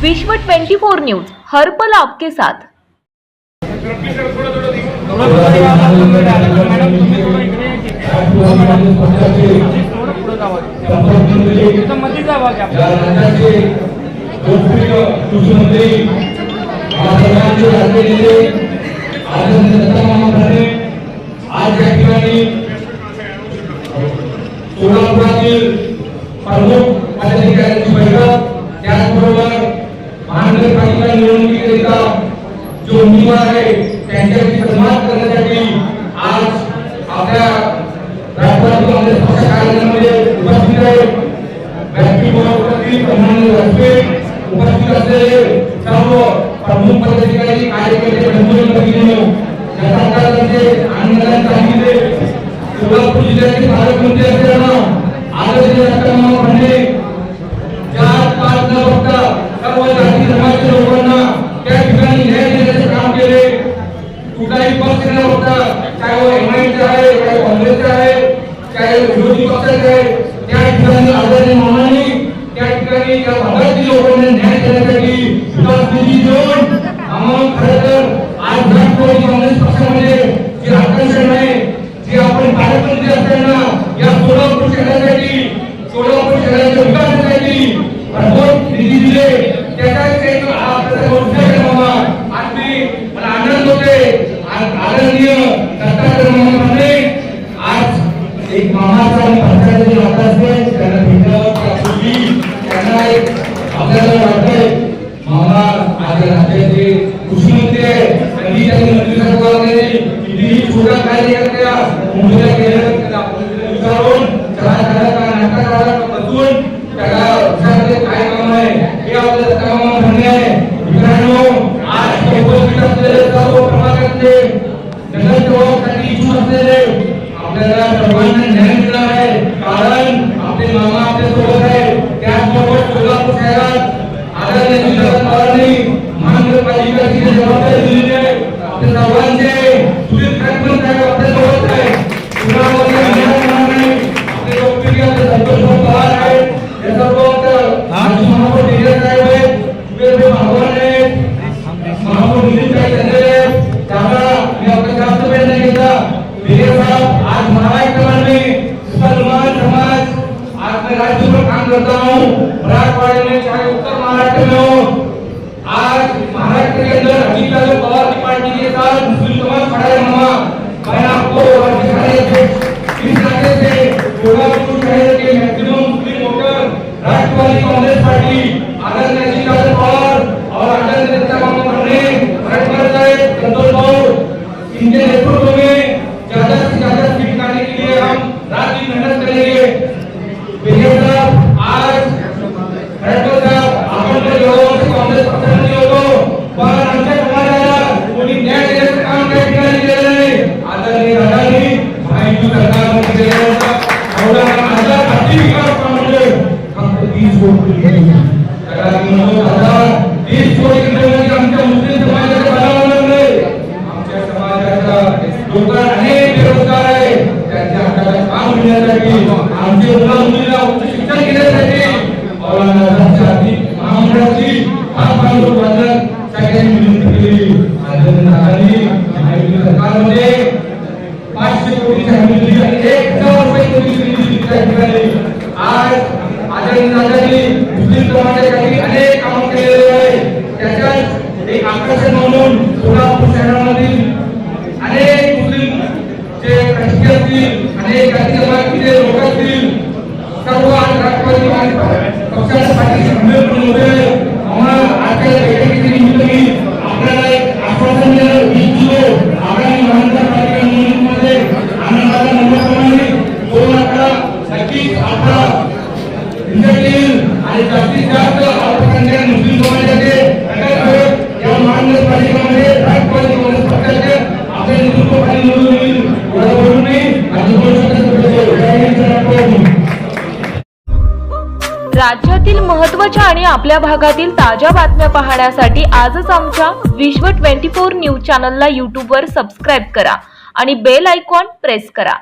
विश्व 24 न्यूज, हर पल आपके साथ। आज या ठिकाणी सोलापुरातील प्रमुख पदाधिकाऱ्यांची बैठक, त्याचबरोबर महानगरपालिका निवडणुकीकरिता जो उमेदवार आहे त्यांच्याशी संवाद करण्यासाठी आज आपल्या राष्ट्रवादी काँग्रेस पक्ष कार्यालयामध्ये उपस्थित आहे. व्यासपीठावरील सन्माननीय व्यासपीठ उपस्थित असलेले सर्व प्रमुख पदाधिकारी, कार्यकर्ते, बंधू-भगिनींनो, आनंदाने सांगितले सोलापूर जिल्ह्याचे पालकमंत्री असताना आदरणीय डॉक्टर फडणे जात पात न बघता सर्व जाती धर्माच्या लोकांना त्या ठिकाणी न्याय देण्याचे काम केले. कुठलाही पक्ष न बघता, चाहे वो एमआयएमचा आहे, चाहे काँग्रेसचा आहे, चाहे विरोधी पक्षाचा आहे, त्या ठिकाणी आदरणीय मामांनी त्या ठिकाणी त्या भागातील लोकांना न्याय देण्यासाठी विकास निधी देऊन आम्हाला खरं तर आज राष्ट्रवादी काँग्रेस पक्षामध्ये जी आकर्षण आहे, जी आपण पालकमंत्री असताना या सोलापूर शहरासाठी, सोलापूर शहराच्या विकासासाठी भरपूर निधी दिले, त्याचाच एक आज मला आनंद होते. आदरणीय दत्तात्रय मामा आज एक मामाचा आणि पंचायतीचे नातं असते, त्यांना भेटलं त्यांना एक आपल्याला वाटतंय मामा आज राज्याचे कृषी मंत्री आहे. कधी त्यांनी मंत्रिमंडळामध्ये कितीही छोटा कार्यकर्त्या मुंबईला गेलं विचारून चला का नाटक करा बसून त्याला विचारले काय काम आहे, हे आपलं काम म्हणणे आहे. मित्रांनो, आज उपस्थित असलेले सर्व प्रभागातले नगरसेवकांसाठी इच्छुक असलेले आपल्याला सर्वांना न्याय मिळणार आहे, कारण आपले मामा आपल्या सोबत आहे. त्याचबरोबर सोलापूर शहरात आदरणीय जिल्हाधिकारी पवारांनी महानगरपालिकेची जबाबदारी दिलेली आहे. आपल्या सर्वांचे सुनील खडकन साहेब आपल्या सोबत आहे. आपले लोकप्रिय संतोष पवार आहेत, हे सर्व माजी महापौर ढेरे साहेब आहेत, सुबेर भगवान आहेत, महापौर नितीन आहेत. त्यामुळे मी आपला जास्त वेळ नाही घेतला. ढेरे साहब, आज महाराष्ट्र में मुसलमान समाज आज मैं राज्य में काम करता हूँ, मराठवाड़े में चाहे उत्तर महाराष्ट्र में हो, आज महाराष्ट्र के अंदर अजीत पवार की पार्टी के साथ मुस्लिम समाज खड़ा है. मामा, मैं आपको इस नाते से सोलापुर शहर के मैक्सिमम मुस्लिम वोटर राष्ट्रवादी कांग्रेस पार्टी आदरणीय अजीत पवार और आदरणीय दत्तात्रय फडणे, संतोष भाऊ, इनके नेतृत्व में ज्यादा से ज्यादा सीट लाने के लिए हम रात दिन मेहनत करेंगे. आज काँग्रेस पक्षाने होतो पण आमच्या समाजाला कोणी न्याय देण्याचं काम त्या ठिकाणी केलं नाही. आदरणीय दादांनी माहिती सरकारमध्ये केलं होतं. एवढा आधी विकास म्हणजे फक्त 30 कोटी दादा 30 कोटी रुपये आमच्या मुस्लिम समाजाला बनावं लागले. आमच्या समाजाचा लोकांना अनेक बेरोजगार आहे, त्यांच्या हाताला काम मिळण्यासाठी, आमच्या मुला-मुलीला उच्च शिक्षण घेण्यासाठी महामंडळाची सगळ्यांनी विनंती केली. सरकारमध्ये 500 कोटीची हमी दिली आणि 1,000 कोटीची निधी दिली. आज आदरणीय दादांनी मुस्लिम समाजासाठी अनेक काम केलेले आहे. त्याच्यात एक आकर्षण म्हणून सोलापूर शहरामधील अनेक मुस्लिम जे कष्टी असतील, अनेक जाती जमातीचे लोक असतील, सर्व राष्ट्रवादी पक्षाच्या पाठीशी खंबीरपणे उभे आहे. आजच्या बैठकीच्या निमित्ताने आपल्याला एक आश्वासन देणं इच्छितो. आगामी महानगरपालिका निवडणुकीमध्ये आनंदाचा नंबरप्रमाणे 2018 नक्कीच आपला रिझल्ट येईल आणि जास्तीत जास्त अल्पसंख्याक मुस्लिम समाजाचे नगरसेवक या महानगरपालिकेमध्ये राष्ट्रवादी काँग्रेस पक्षाचे आपल्या नेतृत्वाखाली निवडून येईल. बोलून राज्यातील महत्त्वाच्या आणि आपल्या भागातील ताज्या बातम्या पाहण्यासाठी आजच आमच्या विश्व 24 न्यूज चॅनलला YouTube वर सबस्क्राईब करा आणि बेल आयकॉन प्रेस करा.